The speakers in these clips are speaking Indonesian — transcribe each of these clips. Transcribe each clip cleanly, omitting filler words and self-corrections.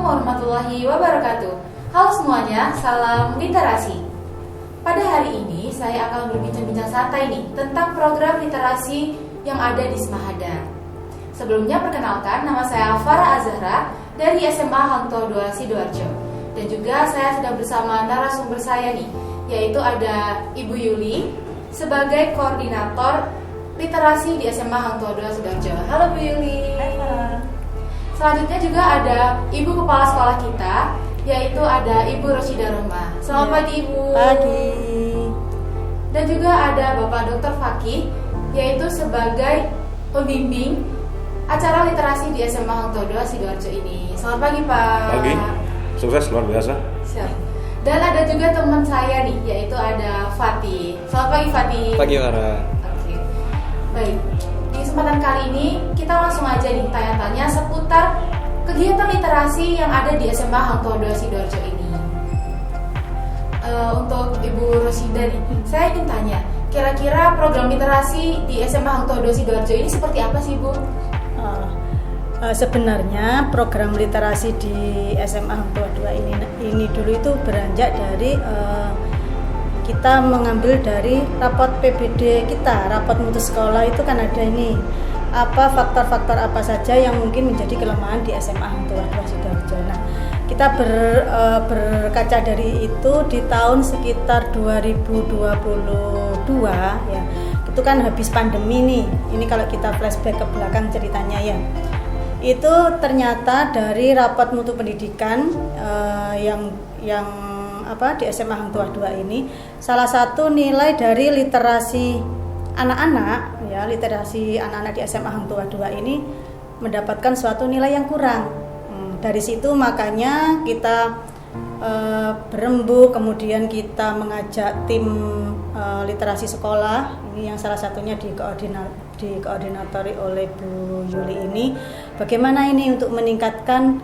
warahmatullahi wabarakatuh. Halo semuanya, salam literasi. Pada hari ini saya akan berbincang-bincang santai nih tentang program literasi yang ada di Semahadar. Sebelumnya perkenalkan, nama saya Farah Azhara dari SMA Hang Tuah II Sidoarjo. Dan juga saya sudah bersama narasumber saya nih, yaitu ada Ibu Yuli sebagai koordinator literasi di SMA Hang Tuah II Sidoarjo. Halo Bu Yuli. Hai Farah. Selanjutnya juga ada Ibu Kepala Sekolah kita, yaitu ada Ibu Rosyida Roma. Selamat pagi Ibu. Pagi. Dan juga ada Bapak Dr. Fakih, yaitu sebagai pembimbing acara literasi di SMA Hang Tuah II Sidoarjo ini. Selamat pagi Pak. Pagi, sukses luar biasa. Siap. Dan ada juga teman saya nih, yaitu ada Fatih. Selamat pagi Fatih. Pagi Farah. Oke. Baik. Di kesempatan kali ini kita langsung aja nih tanya-tanya seputar kegiatan literasi yang ada di SMA Hang Tuah II Sidoarjo ini. Untuk Ibu Rosyida nih, saya ingin tanya, kira-kira program literasi di SMA Hang Tuah II Sidoarjo ini seperti apa sih Bu? Sebenarnya program literasi di SMA Hang Tuah II ini dulu itu beranjak dari kita mengambil dari rapot PBD kita, rapot mutu sekolah itu kan ada ini apa faktor-faktor apa saja yang mungkin menjadi kelemahan di SMA Hang Tuah II Sidoarjo. Nah, kita berkaca dari itu di tahun sekitar 2022 ya. Itu kan habis pandemi nih. Ini kalau kita flashback ke belakang ceritanya ya. Itu ternyata dari rapat mutu pendidikan yang di SMA Hang Tuah II ini, salah satu nilai dari literasi anak-anak ya, literasi anak-anak di SMA Hang Tuah II ini mendapatkan suatu nilai yang kurang. Dari situ makanya kita berembuk, kemudian kita mengajak tim literasi sekolah ini yang salah satunya dikoordinatori oleh Bu Yuli ini, bagaimana ini untuk meningkatkan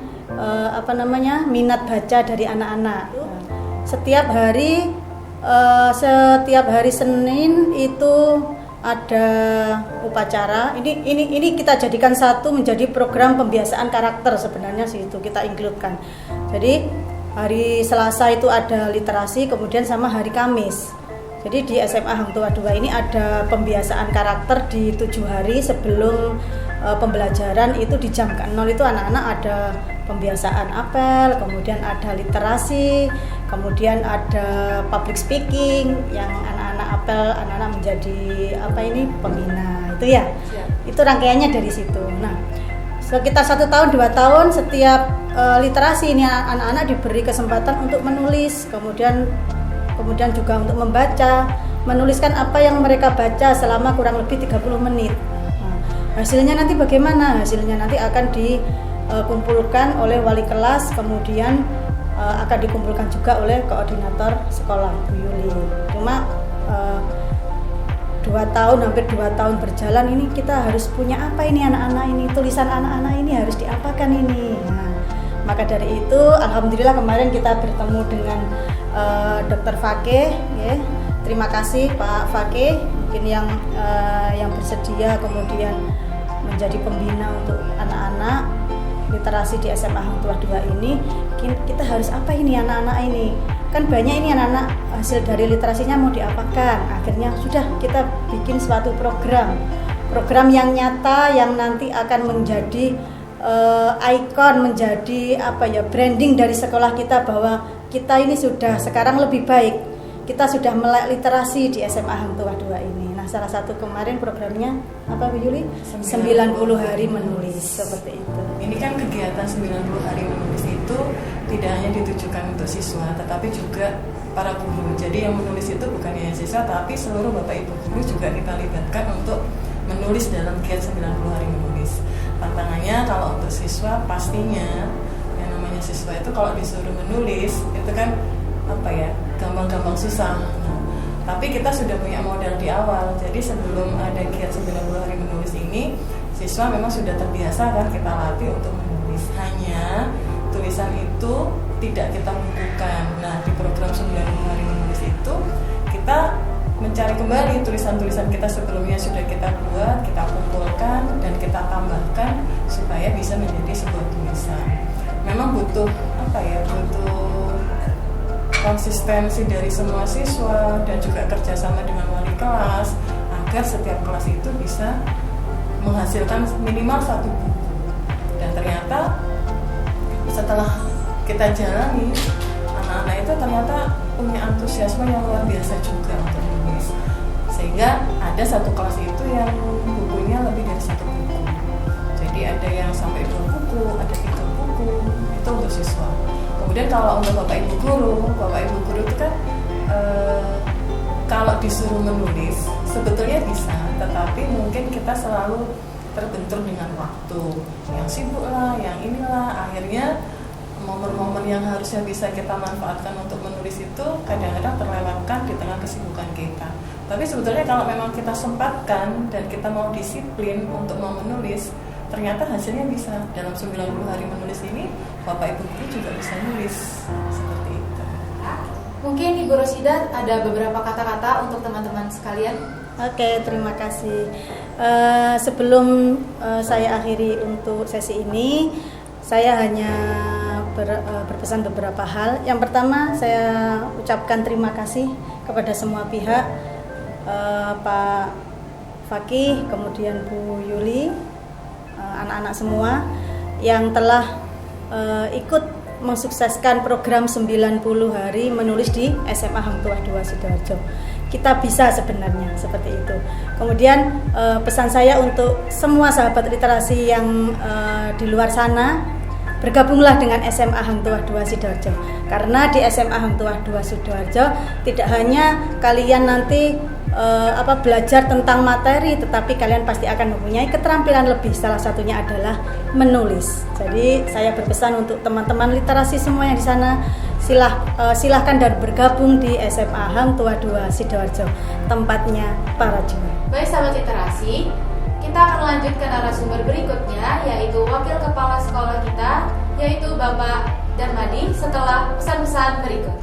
minat baca dari anak-anak. Setiap hari Senin itu ada upacara. Ini kita jadikan satu menjadi program pembiasaan karakter sebenarnya sih, itu kita include-kan. Jadi hari Selasa itu ada literasi, kemudian sama hari Kamis. Jadi di SMA Hang Tuah II ini ada pembiasaan karakter di 7 hari sebelum pembelajaran. Itu di jam ke-0 itu anak-anak ada pembiasaan apel, kemudian ada literasi, kemudian ada public speaking yang anak-anak apel, anak-anak menjadi pembina itu ya. Siap. Itu rangkaiannya dari situ. Nah, sekitar 1 tahun 2 tahun setiap literasi ini anak-anak diberi kesempatan untuk menulis, kemudian juga untuk membaca, menuliskan apa yang mereka baca selama kurang lebih 30 menit. Nah, hasilnya nanti bagaimana? Hasilnya nanti akan dikumpulkan oleh wali kelas, kemudian akan dikumpulkan juga oleh koordinator sekolah Bu Yuli. Cuma 2 tahun berjalan ini kita harus punya apa ini anak-anak ini, tulisan anak-anak ini harus diapakan ini. Nah, maka dari itu alhamdulillah kemarin kita bertemu dengan Dr. Fakih ya. Terima kasih Pak Fakih mungkin yang bersedia kemudian menjadi pembina untuk anak-anak literasi di SMA Hang Tuah II ini. Kita harus apa ini anak-anak ini, kan banyak ini anak-anak hasil dari literasinya mau diapakan. Akhirnya sudah kita bikin suatu program yang nyata yang nanti akan menjadi ikon, menjadi branding dari sekolah kita bahwa kita ini sudah sekarang lebih baik. Kita sudah melek literasi di SMA Hang Tuah II ini. Nah, salah satu kemarin programnya apa Bu Yuli? 90 hari menulis seperti itu. Ini kan kegiatan 90 hari menulis itu tidak hanya ditujukan untuk siswa, tetapi juga para guru. Jadi yang menulis itu bukan hanya siswa, tapi seluruh Bapak Ibu guru juga kita libatkan untuk menulis dalam kegiatan 90 hari menulis. Tantangannya kalau untuk siswa pastinya yang namanya siswa itu kalau disuruh menulis itu kan gampang-gampang susah. Nah, tapi kita sudah punya modal di awal. Jadi sebelum ada kegiatan 90 hari menulis ini, siswa memang sudah terbiasa kan kita latih untuk menulis. Hanya tulisan itu tidak kita bukukan. Nah, di program 90 hari menulis itu kita mencari kembali tulisan-tulisan kita sebelumnya sudah kita buat, kita kumpulkan dan kita tambahkan supaya bisa menjadi sebuah tulisan. Memang butuh butuh konsistensi dari semua siswa dan juga kerjasama dengan wali kelas agar setiap kelas itu bisa menghasilkan minimal 1 buku. Dan ternyata setelah kita jalani, anak-anak itu ternyata punya antusiasme yang luar biasa juga untuk menulis, sehingga ada satu kelas itu yang bukunya lebih dari 1 buku. Jadi ada yang sampai 2 buku, ada 3 buku, itu untuk siswa. Kemudian kalau untuk Bapak Ibu guru itu kan kalau disuruh menulis sebetulnya bisa, tetapi mungkin kita selalu terbentur dengan waktu yang sibuk lah, yang inilah, akhirnya momen-momen yang harusnya bisa kita manfaatkan untuk menulis itu kadang-kadang terlewatkan di tengah kesibukan kita. Tapi sebetulnya kalau memang kita sempatkan dan kita mau disiplin untuk mau menulis, ternyata hasilnya bisa. Dalam 90 hari menulis ini, Bapak Ibu guru juga bisa nulis seperti itu. Mungkin Ibu Rosida ada beberapa kata-kata untuk teman-teman sekalian. Oke, terima kasih. Sebelum saya akhiri untuk sesi ini, saya hanya berpesan beberapa hal. Yang pertama, saya ucapkan terima kasih kepada semua pihak, Pak Fakih, kemudian Bu Yuli, anak-anak semua yang telah ikut mensukseskan program 90 hari menulis di SMA Hang Tuah 2 Sidoarjo. Kita bisa sebenarnya seperti itu. Kemudian pesan saya untuk semua sahabat literasi yang di luar sana, bergabunglah dengan SMA Hang Tuah 2 Sidoarjo. Karena di SMA Hang Tuah 2 Sidoarjo tidak hanya kalian nanti belajar tentang materi, tetapi kalian pasti akan mempunyai keterampilan lebih. Salah satunya adalah menulis. Jadi saya berpesan untuk teman-teman literasi semua yang di sana, silahkan dan bergabung di SMA Hang Tuah 2 Sidoarjo, tempatnya para juara. Baik sahabat literasi, kita akan lanjutkan narasumber berikutnya, yaitu Wakil Kepala Sekolah kita, yaitu Bapak Darmadi, setelah pesan-pesan berikut.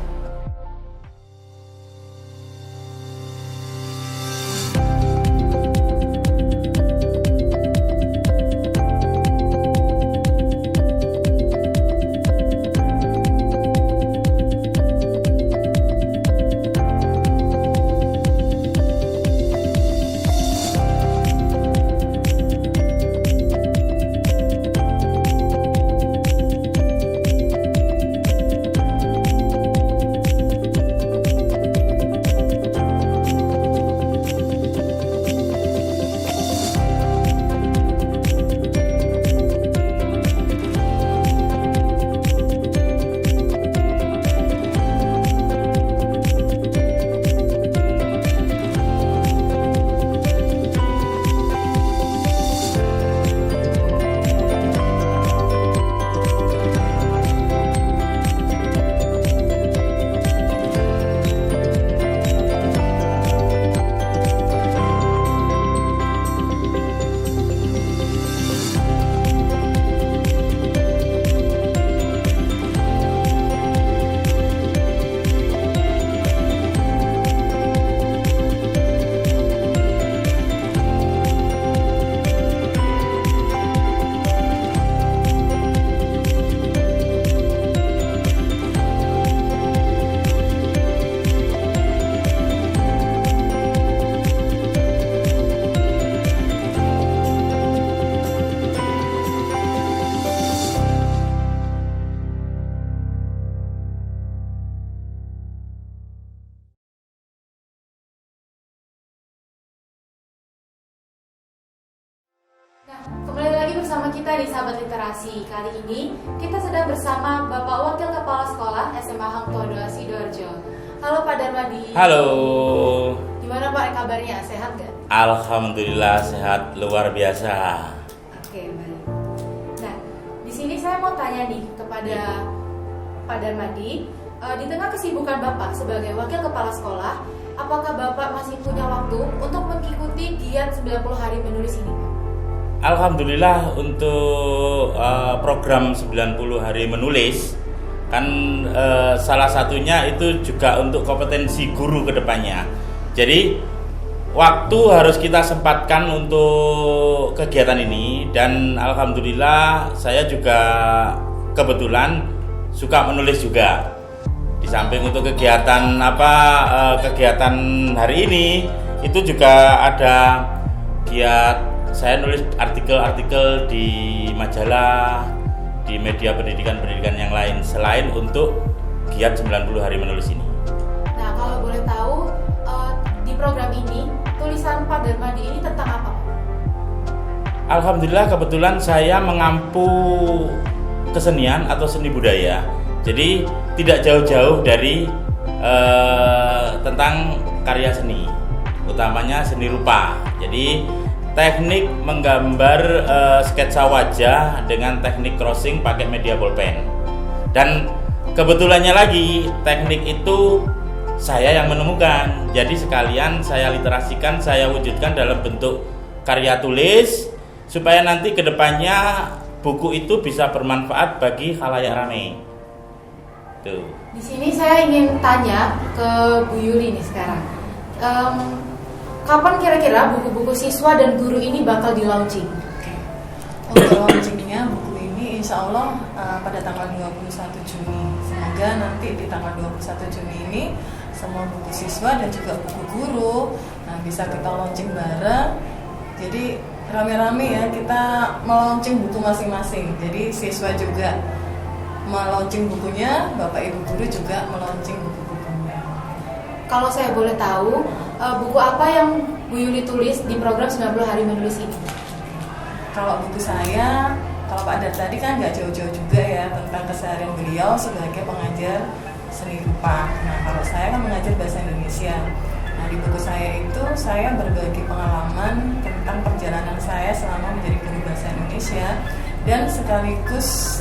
Kembali lagi bersama kita di Sahabat Literasi. Kali ini kita sedang bersama Bapak Wakil Kepala Sekolah SMA Hang Tuah 2 Sidoarjo. Halo Pak Darmadi. Halo. Gimana Pak kabarnya? Sehat gak? Alhamdulillah sehat luar biasa. Oke, baik. Nah, di sini saya mau tanya nih kepada Pak Darmadi, di tengah kesibukan Bapak sebagai Wakil Kepala Sekolah, apakah Bapak masih punya waktu untuk mengikuti giat 90 hari menulis ini? Alhamdulillah untuk program 90 hari menulis kan salah satunya itu juga untuk kompetensi guru ke depannya. Jadi waktu harus kita sempatkan untuk kegiatan ini, dan alhamdulillah saya juga kebetulan suka menulis juga. Di samping untuk kegiatan kegiatan hari ini itu juga ada giat saya nulis artikel-artikel di majalah, di media pendidikan yang lain selain untuk giat 90 hari menulis ini. Nah, kalau boleh tahu di program ini tulisan Pak Darmadi ini tentang apa? Alhamdulillah kebetulan saya mengampu kesenian atau seni budaya. Jadi tidak jauh-jauh dari tentang karya seni, utamanya seni rupa. Jadi teknik menggambar sketsa wajah dengan teknik crossing pakai media bolpen. Dan kebetulannya lagi teknik itu saya yang menemukan. Jadi sekalian saya literasikan, saya wujudkan dalam bentuk karya tulis supaya nanti kedepannya buku itu bisa bermanfaat bagi khalayak ramai. Tuh. Di sini saya ingin tanya ke Bu Yuli nih sekarang. Kapan kira-kira buku-buku siswa dan guru ini bakal di-launching? Untuk launchingnya buku ini insya Allah pada tanggal 21 Juni. Semoga nanti di tanggal 21 Juni ini semua buku siswa dan juga buku guru bisa kita launching bareng. Jadi rame-rame ya kita melaunching buku masing-masing. Jadi siswa juga melaunching bukunya, Bapak Ibu guru juga melaunching buku-bukunya. Kalau saya boleh tahu, buku apa yang Bu Yuli tulis di program 90 hari menulis ini? Kalau buku saya, kalau Pak Dar tadi kan nggak jauh-jauh juga ya tentang keseharian beliau sebagai pengajar seni rupa. Nah, kalau saya kan mengajar bahasa Indonesia. Nah, di buku saya itu saya berbagi pengalaman tentang perjalanan saya selama menjadi guru bahasa Indonesia dan sekaligus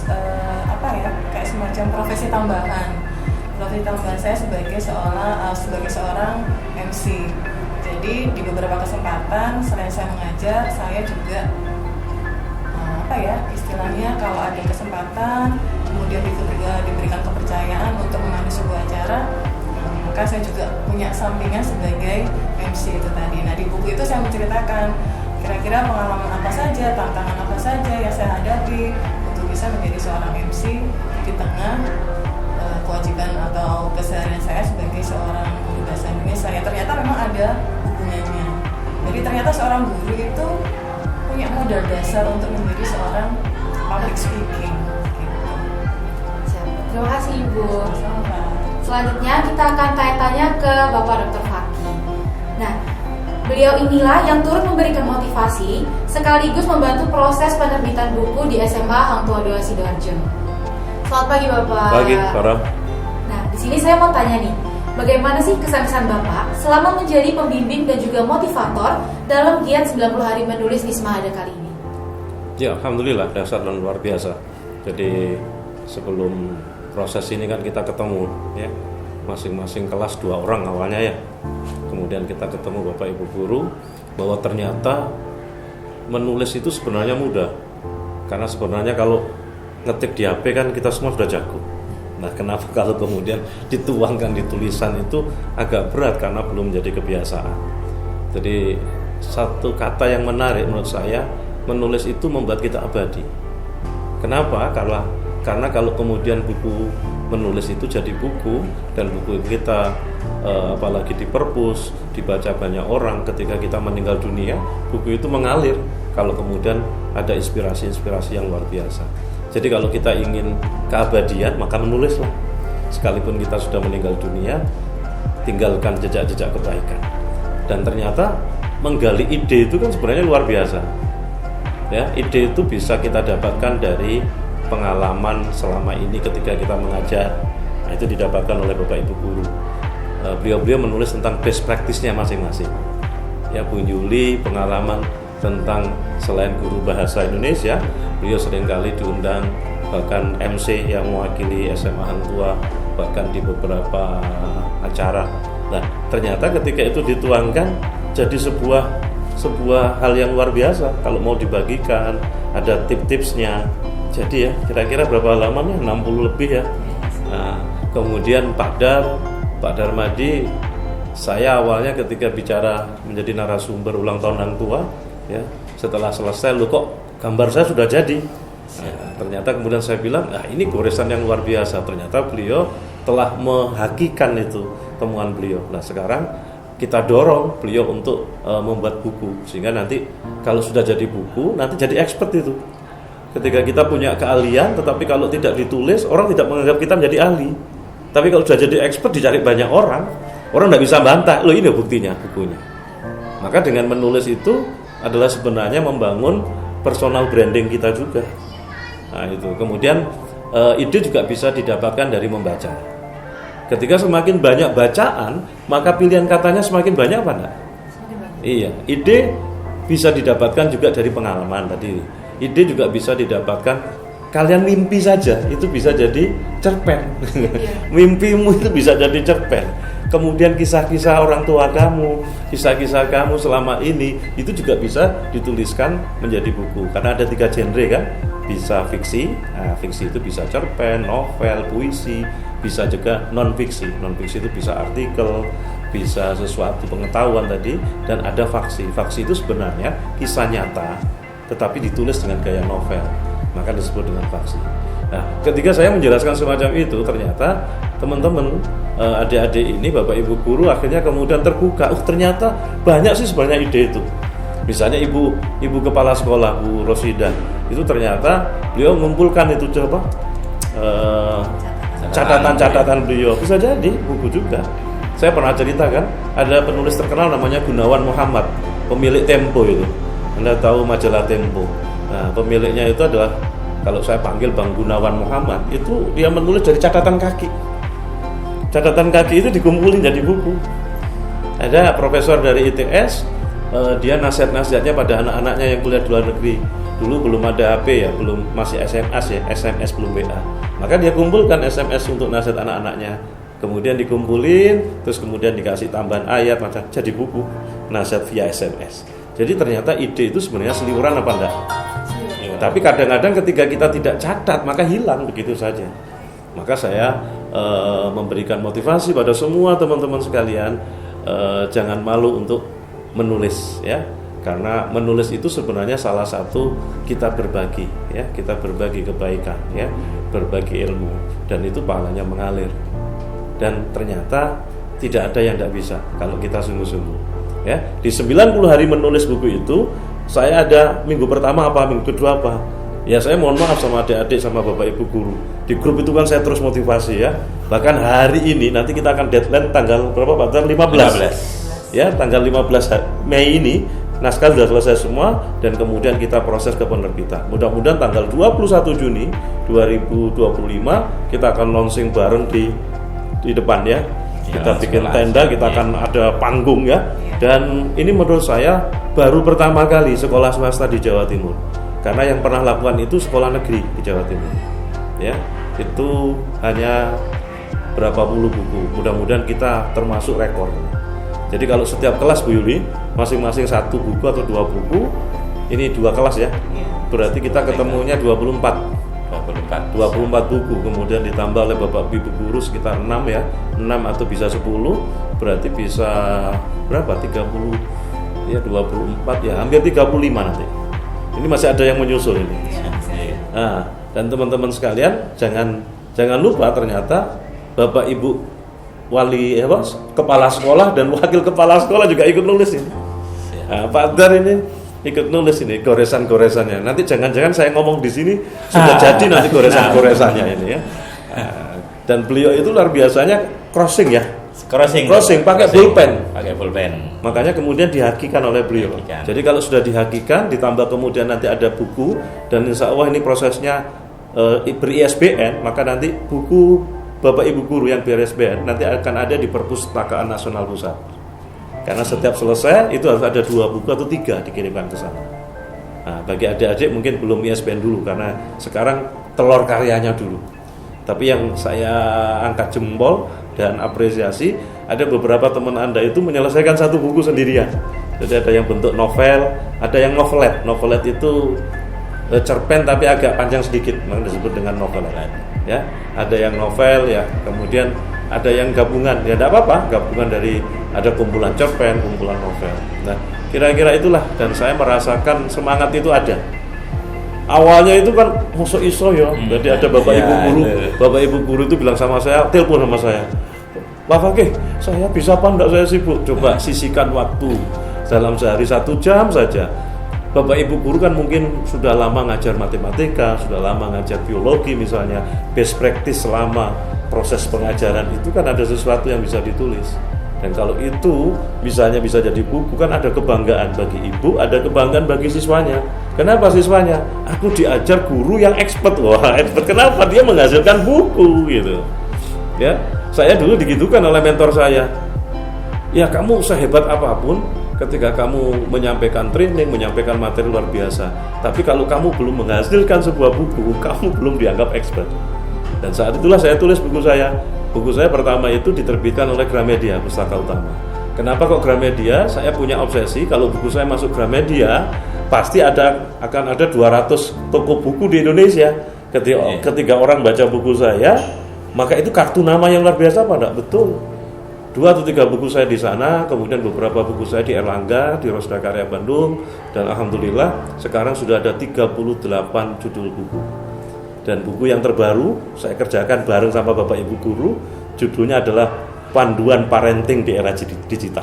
kayak semacam profesi tambahan. Profesi tambahan saya sebagai seorang MC. Jadi di beberapa kesempatan selain saya mengajar, saya juga istilahnya kalau ada kesempatan kemudian juga diberikan kepercayaan untuk memandu sebuah acara, maka saya juga punya sampingan sebagai MC itu tadi. Nah, di buku itu saya menceritakan kira-kira pengalaman apa saja, tantangan apa saja yang saya hadapi untuk bisa menjadi seorang MC di tengah kewajiban atau keseharian saya sebagai seorang guru bahasa Indonesia. Ya, ternyata memang ada hubungannya. Jadi ternyata seorang guru itu punya modal dasar untuk menjadi seorang public speaking. Gitu. Terima kasih Ibu. Selanjutnya kita akan tanya-tanya ke Bapak Dr. Fakih. Nah, beliau inilah yang turut memberikan motivasi sekaligus membantu proses penerbitan buku di SMA Hang Tuah II Sidoarjo. Selamat pagi Bapak. Pagi, Farah. Nah, di sini saya mau tanya nih, bagaimana sih kesan-kesan Bapak selama menjadi pembimbing dan juga motivator dalam giat 90 hari menulis di Semahada kali ini? Ya, alhamdulillah dasar dan luar biasa. Jadi sebelum proses ini kan kita ketemu ya, masing-masing kelas 2 orang awalnya ya. Kemudian kita ketemu Bapak Ibu guru bahwa ternyata menulis itu sebenarnya mudah. Karena sebenarnya kalau ngetik di HP kan kita semua sudah jago. Nah, kenapa kalau kemudian dituangkan di tulisan itu agak berat karena belum menjadi kebiasaan. Jadi satu kata yang menarik menurut saya, menulis itu membuat kita abadi. Kenapa? Karena kalau kemudian buku menulis itu jadi buku dan buku kita apalagi di perpus dibaca banyak orang ketika kita meninggal dunia, buku itu mengalir kalau kemudian ada inspirasi-inspirasi yang luar biasa. Jadi kalau kita ingin keabadian maka menulislah. Sekalipun kita sudah meninggal dunia, tinggalkan jejak-jejak kebaikan. Dan ternyata menggali ide itu kan sebenarnya luar biasa. Ya, ide itu bisa kita dapatkan dari pengalaman selama ini ketika kita mengajar. Nah, itu didapatkan oleh Bapak Ibu guru. Beliau menulis tentang best practice-nya masing-masing. Ya, Bu Yuli pengalaman tentang selain guru bahasa Indonesia, beliau seringkali diundang bahkan MC yang mewakili SMA Hang Tuah bahkan di beberapa acara. Nah, ternyata ketika itu dituangkan jadi sebuah hal yang luar biasa. Kalau mau dibagikan ada tip-tipsnya. Jadi ya kira-kira berapa halamannya? 60 lebih ya. Nah, kemudian Pak Darmadi, saya awalnya ketika bicara menjadi narasumber ulang tahun Hang Tuah ya, setelah selesai, loh kok gambar saya sudah jadi. Nah, ternyata kemudian saya bilang, ini goresan yang luar biasa. Ternyata beliau telah menghakikan itu temuan beliau. Nah sekarang kita dorong beliau untuk membuat buku, sehingga nanti kalau sudah jadi buku, nanti jadi expert itu. Ketika kita punya keahlian, tetapi kalau tidak ditulis, orang tidak menganggap kita menjadi ahli. Tapi kalau sudah jadi expert, dicari banyak orang tidak bisa bantah, loh ini buktinya bukunya. Maka dengan menulis itu adalah sebenarnya membangun personal branding kita juga. Nah itu. Kemudian ide juga bisa didapatkan dari membaca. Ketika semakin banyak bacaan, maka pilihan katanya semakin banyak apa enggak? Iya, ide bisa didapatkan juga dari pengalaman tadi. Ide juga bisa didapatkan, kalian mimpi saja itu bisa jadi cerpen. Mimpimu itu bisa jadi cerpen. Kemudian kisah-kisah orang tua kamu, kisah-kisah kamu selama ini itu juga bisa dituliskan menjadi buku. Karena ada 3 genre kan, bisa fiksi, fiksi itu bisa cerpen, novel, puisi, bisa juga non-fiksi. Non-fiksi itu bisa artikel, bisa sesuatu pengetahuan tadi, dan ada faksi. Faksi itu sebenarnya kisah nyata, tetapi ditulis dengan gaya novel, maka disebut dengan faksi. Nah, ketika saya menjelaskan semacam itu, ternyata teman-teman, adik-adik ini, bapak ibu guru akhirnya kemudian terbuka. Ternyata banyak sih sebenarnya ide itu. Misalnya ibu kepala sekolah Bu Rosidah itu ternyata beliau mengumpulkan itu catatan beliau, bisa jadi buku juga. Saya pernah ceritakan ada penulis terkenal namanya Gunawan Muhammad, pemilik Tempo itu. Anda tahu majalah Tempo. Nah, pemiliknya itu adalah, kalau saya panggil Bang Gunawan Muhammad, itu dia menulis dari catatan kaki. Catatan kaki itu dikumpulin jadi buku. Ada profesor dari ITS, dia nasihat-nasihatnya pada anak-anaknya yang kuliah di luar negeri. Dulu belum ada HP ya, masih SMS belum WA. Maka dia kumpulkan SMS untuk nasihat anak-anaknya. Kemudian dikumpulin, terus kemudian dikasih tambahan ayat, maka jadi buku nasihat via SMS. Jadi ternyata ide itu sebenarnya seliuran apa enggak? Tapi kadang-kadang ketika kita tidak catat, maka hilang begitu saja. Maka saya memberikan motivasi pada semua teman-teman sekalian, jangan malu untuk menulis ya, karena menulis itu sebenarnya salah satu kita berbagi ya, kita berbagi kebaikan ya, berbagi ilmu, dan itu pahalanya mengalir. Dan ternyata tidak ada yang tidak bisa kalau kita sungguh-sungguh ya. Di 90 hari menulis buku itu, saya ada minggu pertama apa, minggu kedua apa. Ya saya mohon maaf sama adik-adik, sama bapak ibu guru. Di grup itu kan saya terus motivasi ya. Bahkan hari ini nanti kita akan deadline tanggal berapa Pak? Tanggal 15. Ya, tanggal 15 Mei ini naskah sudah selesai semua, dan kemudian kita proses ke penerbitan. Mudah-mudahan tanggal 21 Juni 2025 kita akan launching bareng di depan ya. Kita bikin tenda, kita akan ada panggung ya. Dan ini menurut saya baru pertama kali sekolah swasta di Jawa Timur. Karena yang pernah lakukan itu sekolah negeri di Jawa Timur. Ya, itu hanya berapa puluh buku. Mudah-mudahan kita termasuk rekor. Jadi kalau setiap kelas Bu Yuli masing-masing 1 buku atau 2 buku, ini 2 kelas ya. Berarti kita ketemunya 24 buku, kemudian ditambah oleh bapak ibu guru sekitar 6 ya. 6 atau bisa 10, berarti bisa berapa? 30 ya, 24 ya, hampir 35 nanti. Ini masih ada yang menyusul ini. Nah, dan teman-teman sekalian jangan lupa ternyata bapak ibu wali kepala sekolah dan wakil kepala sekolah juga ikut nulis ini. Nah, Pak Dar ini ikut nulis ini goresan-goresannya. Nanti jangan-jangan saya ngomong di sini sudah jadi nanti goresan-goresannya ini ya. Dan beliau itu luar biasanya crossing pakai pulpen. Makanya kemudian dihakikan oleh beliau. Jadi kalau sudah dihakikan, ditambah kemudian nanti ada buku, dan insya Allah ini prosesnya ber-ISBN, maka nanti buku Bapak Ibu Guru yang ber-ISBN nanti akan ada di Perpustakaan Nasional Pusat. Karena setiap selesai itu harus ada 2 buku atau 3 dikirimkan ke sana. Nah, bagi adik-adik mungkin belum ISBN dulu, karena sekarang telur karyanya dulu. Tapi yang saya angkat jempol dan apresiasi, ada beberapa teman Anda itu menyelesaikan 1 buku sendirian. Jadi ada yang bentuk novel, ada yang novelet. Novelet itu cerpen tapi agak panjang sedikit, maka disebut dengan novelet. Ya, ada yang novel ya, kemudian ada yang gabungan. Ya tidak apa-apa, gabungan dari ada kumpulan cerpen, kumpulan novel. Nah, kira-kira itulah, dan saya merasakan semangat itu ada. Awalnya itu kan masuk iso ya. Jadi ada bapak Ya, ibu guru, itu. bapak ibu guru itu bilang sama saya, telepon sama saya. Pak Fakih, saya bisa apa enggak, saya sibuk. Coba sisihkan waktu dalam sehari 1 jam saja. Bapak ibu guru kan mungkin sudah lama ngajar matematika, sudah lama ngajar biologi misalnya, best practice selama proses pengajaran itu kan ada sesuatu yang bisa ditulis. Dan kalau itu misalnya bisa jadi buku, kan ada kebanggaan bagi ibu, ada kebanggaan bagi siswanya. Kenapa siswanya? Aku diajar guru yang expert. Wah, expert kenapa? Dia menghasilkan buku gitu. Ya, saya dulu digitukan oleh mentor saya. Ya, kamu sehebat apapun, ketika kamu menyampaikan training, menyampaikan materi luar biasa, tapi kalau kamu belum menghasilkan sebuah buku, kamu belum dianggap expert. Dan saat itulah saya tulis buku saya. Buku saya pertama itu diterbitkan oleh Gramedia, Pustaka Utama. Kenapa kok Gramedia? Saya punya obsesi, kalau buku saya masuk Gramedia, pasti akan ada 200 toko buku di Indonesia. Ketika orang baca buku saya, maka itu kartu nama yang luar biasa, apa enggak? Betul. 2 atau 3 buku saya di sana, kemudian beberapa buku saya di Erlangga, di Rosda Karya Bandung, dan alhamdulillah sekarang sudah ada 38 judul buku. Dan buku yang terbaru saya kerjakan bareng sama Bapak Ibu guru, judulnya adalah Panduan Parenting di Era Digital.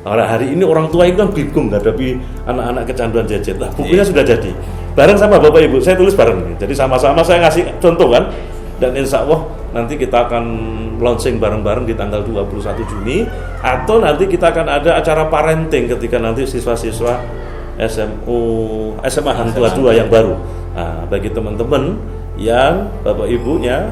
Nah, hari ini orang tua itu kan bingung menghadapi anak-anak kecanduan gadget. Nah, bukunya sudah jadi. Bareng sama Bapak Ibu, saya tulis bareng. Jadi sama-sama saya ngasih contoh kan. Dan insya Allah nanti kita akan launching bareng-bareng di tanggal 21 Juni. Atau nanti kita akan ada acara parenting ketika nanti siswa-siswa SMA Hang Tua 2 yang baru. Nah, bagi teman-teman yang bapak ibunya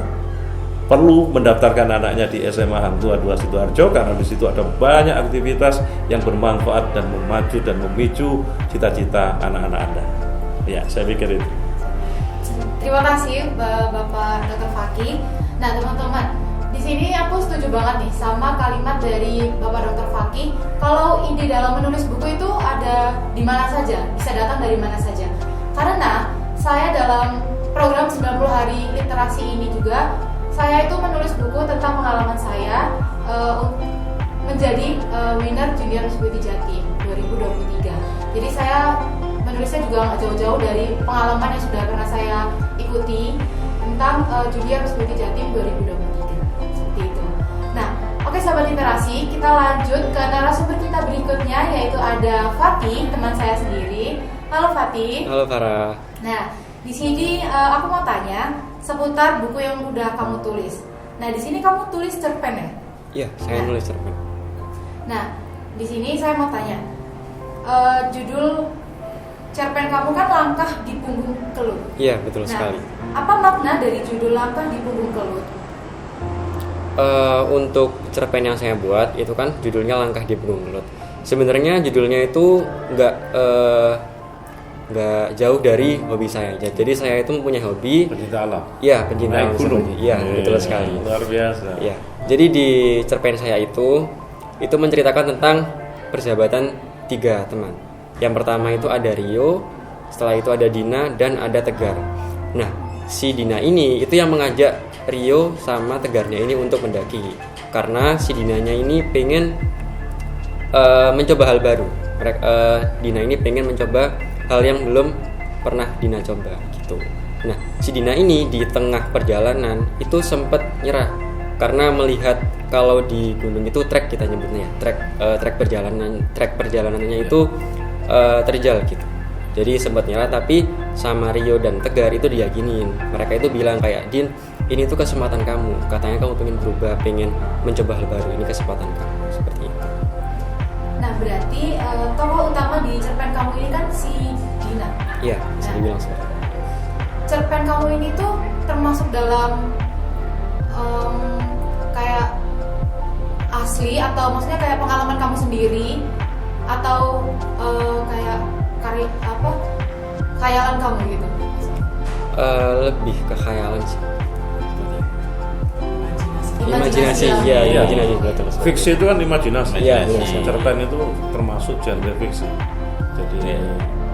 perlu mendaftarkan anaknya di SMA Hang Tua 2 Sidoarjo, karena di situ ada banyak aktivitas yang bermanfaat dan memacu dan memicu cita-cita anak-anak Anda. Ya, saya pikir itu. Terima kasih Bapak Dr. Fakih. Nah, teman-teman, di sini aku setuju banget nih sama kalimat dari Bapak Dr. Fakih. Kalau ide dalam menulis buku itu ada di mana saja, bisa datang dari mana saja. Karena saya dalam program 90 hari literasi ini juga, saya itu menulis buku tentang pengalaman saya menjadi winner Junior Miss Beauty Jatim 2023. Jadi saya menulisnya juga nggak jauh-jauh dari pengalaman yang sudah pernah saya ikuti tentang Junior Miss Beauty Jatim 2023. Seperti itu. Nah, oke sahabat literasi, kita lanjut ke narasumber kita berikutnya, yaitu ada Fatih, teman saya sendiri. Halo Fatih. Halo Farah. Nah, di sini aku mau tanya seputar buku yang udah kamu tulis. Nah, di sini kamu tulis cerpen ya? Iya, saya nulis cerpen. Nah, di sini saya mau tanya, judul cerpen kamu kan Langkah di Punggung Kelut. Iya, betul sekali. Apa makna dari judul Langkah di Punggung Kelut? Untuk cerpen yang saya buat itu kan judulnya Langkah di Punggung Kelut. Sebenarnya judulnya itu nggak jauh dari hobi saya. Jadi saya itu mempunyai hobi Pencinta alam. Iya, pencinta alam. Naik gunung. Iya, betul sekali. Luar biasa. Iya. Jadi di cerpen saya itu menceritakan tentang persahabatan 3 teman. Yang pertama itu ada Rio, setelah itu ada Dina, dan ada Tegar. Nah, si Dina ini itu yang mengajak Rio sama Tegarnya ini untuk mendaki. Karena si Dinanya ini pengen mencoba hal baru. Dina ini pengen mencoba hal yang belum pernah Dina coba gitu. Nah, si Dina ini di tengah perjalanan itu sempat nyerah karena melihat kalau di gunung itu trek, kita nyebutnya trek perjalanannya itu terjal gitu. Jadi sempat nyerah, tapi sama Rio dan Tegar itu diyakinin. Mereka itu bilang kayak, Din, ini tuh kesempatan kamu. Katanya kamu pengen berubah, pengen mencoba hal baru. Ini kesempatan kamu, seperti itu. Nah, berarti tokoh utama di cerpen kamu ini kan si Dina. Iya, bisa dibilang seperti itu. Cerpen kamu ini tuh termasuk dalam kayak asli, atau maksudnya kayak pengalaman kamu sendiri, atau kayak khayalan kamu gitu? Lebih ke khayalan sih. Imajinasi. Iya, Iya. imajinasi betul. Fiksi itu kan imajinasi. Iya, Cerpen itu termasuk genre fiksi. Jadi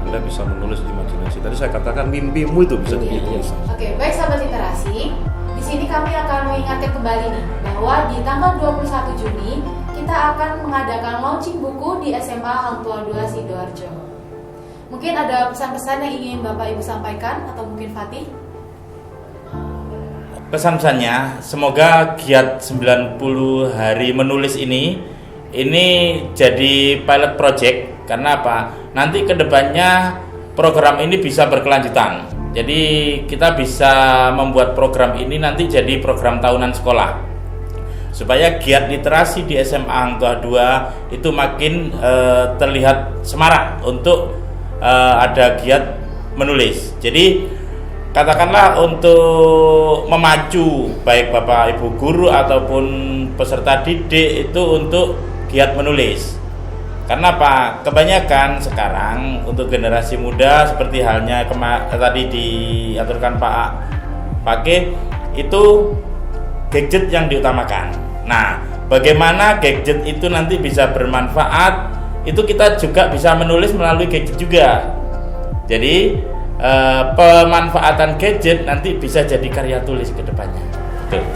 Anda bisa menulis imajinasi. Tadi saya katakan mimpimu itu bisa ditulis. Oke, baik sahabat literasi. Di sini kami akan mengingatkan kembali nih bahwa di tanggal 21 Juni kita akan mengadakan launching buku di SMA Hang Tua 2 Sidoarjo. Mungkin ada pesan-pesan yang ingin Bapak Ibu sampaikan atau mungkin Fatih? Pesan-pesannya, semoga giat 90 hari menulis ini jadi pilot project. Karena apa? Nanti kedepannya program ini bisa berkelanjutan. Jadi kita bisa membuat program ini nanti jadi program tahunan sekolah, supaya giat literasi di SMA Hang Tuah II itu makin terlihat semarak untuk ada giat menulis. Jadi katakanlah untuk memacu baik Bapak Ibu guru ataupun peserta didik itu untuk giat menulis. Karena apa? Kebanyakan sekarang untuk generasi muda seperti halnya tadi diaturkan Pak Pake, itu gadget yang diutamakan. Nah, bagaimana gadget itu nanti bisa bermanfaat, itu kita juga bisa menulis melalui gadget juga. Jadi pemanfaatan gadget nanti bisa jadi karya tulis ke depannya. Betul.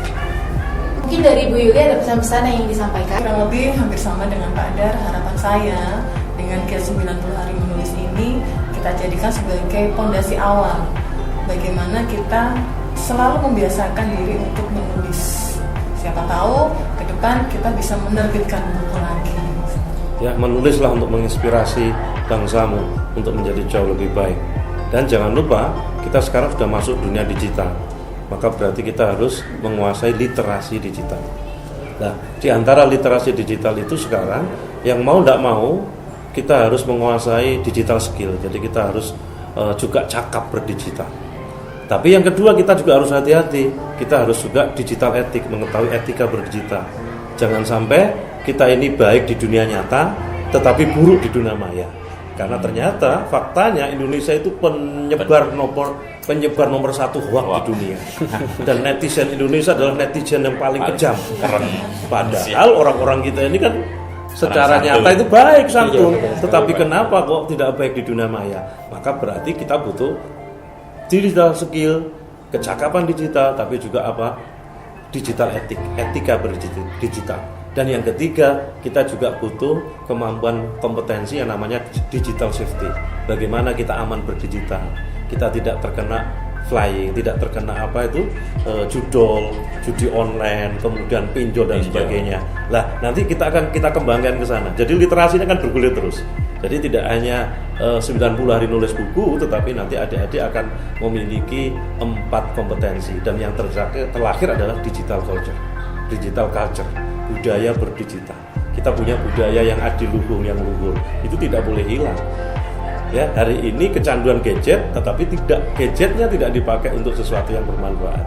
Mungkin dari Bu Yuli ada pesan-pesan yang ingin disampaikan? Kurang lebih hampir sama dengan Pak Dar. Harapan saya dengan giat 90 hari menulis ini kita jadikan sebagai fondasi awal bagaimana kita selalu membiasakan diri untuk menulis. Siapa tahu ke depan kita bisa menerbitkan buku lagi. Ya, menulislah untuk menginspirasi bangsamu untuk menjadi jauh lebih baik. Dan jangan lupa, kita sekarang sudah masuk dunia digital. Maka berarti kita harus menguasai literasi digital. Nah, di antara literasi digital itu sekarang yang mau tidak mau kita harus menguasai digital skill. Jadi kita harus juga cakap berdigital. Tapi yang kedua kita juga harus hati-hati. Kita harus juga digital etik, mengetahui etika berdigital. Jangan sampai kita ini baik di dunia nyata tetapi buruk di dunia maya. Karena ternyata faktanya Indonesia itu penyebar nomor satu hoax di dunia. Dan netizen Indonesia adalah netizen yang paling kejam. Padahal orang-orang kita ini kan secara nyata itu baik santun, tetapi kenapa kok tidak baik di dunia maya? Maka berarti kita butuh digital skill, kecakapan digital, tapi juga apa? Digital etik, etika berdigital. Dan yang ketiga, kita juga butuh kemampuan kompetensi yang namanya digital safety. Bagaimana kita aman berdigital, kita tidak terkena flying, tidak terkena judol, judi online, kemudian pinjol dan sebagainya. Lah, nanti kita kembangkan ke sana. Jadi literasi ini akan bergulir terus. Jadi tidak hanya 90 hari nulis buku, tetapi nanti adik-adik akan memiliki 4 kompetensi. Dan yang terakhir adalah digital culture. Digital culture, budaya berdigital. Kita punya budaya yang adiluhung, yang luhur. Itu tidak boleh hilang. Ya, hari ini kecanduan gadget, tetapi gadgetnya tidak dipakai untuk sesuatu yang bermanfaat,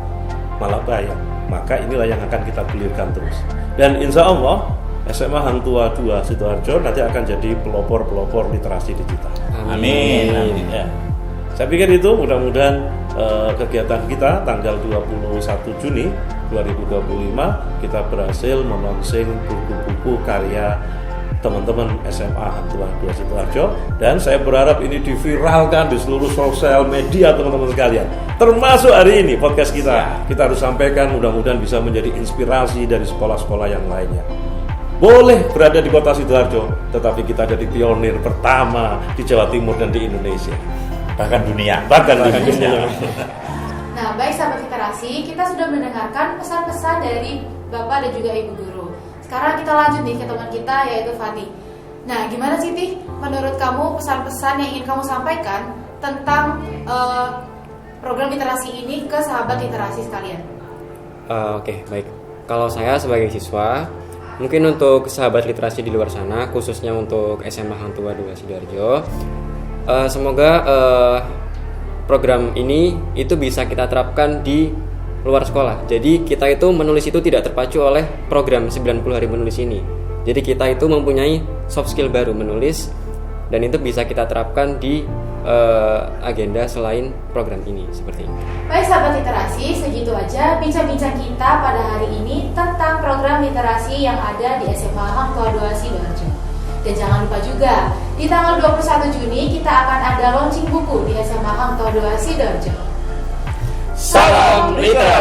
malah bahaya. Maka inilah yang akan kita gulirkan terus. Dan insya Allah SMA Hang Tuah II Sidoarjo nanti akan jadi pelopor literasi digital. Amin. Ya. Saya pikir itu mudah-mudahan kegiatan kita tanggal 21 Juni 2025 kita berhasil melonsing buku-buku karya teman-teman SMA Hang Tuah II Sidoarjo, dan saya berharap ini diviralkan di seluruh sosial media teman-teman sekalian. Termasuk hari ini podcast kita harus sampaikan, mudah-mudahan bisa menjadi inspirasi dari sekolah-sekolah yang lainnya. Boleh berada di kota Sidoarjo, tetapi kita jadi pionir pertama di Jawa Timur dan di Indonesia. Bahkan dunia. Nah, baik sahabat literasi, kita sudah mendengarkan pesan-pesan dari Bapak dan juga Ibu Guru. Sekarang kita lanjut nih ke teman kita, yaitu Fatih. Nah, gimana sih Tih, menurut kamu pesan-pesan yang ingin kamu sampaikan tentang program literasi ini ke sahabat literasi sekalian? Oke, baik. Kalau saya sebagai siswa, mungkin untuk sahabat literasi di luar sana, khususnya untuk SMA Hang Tuah II Sidoarjo, semoga program ini itu bisa kita terapkan di luar sekolah. Jadi kita itu menulis itu tidak terpacu oleh program 90 hari menulis ini. Jadi kita itu mempunyai soft skill baru menulis, dan itu bisa kita terapkan di agenda selain program ini, seperti ini. Baik sahabat literasi, segitu aja bincang-bincang kita pada hari ini tentang program literasi yang ada di SMA Hang Tuah II Sidoarjo. Dan jangan lupa juga, di tanggal 21 Juni kita akan ada launching buku di SMA Hang Tuah II Sidoarjo. Salam literasi.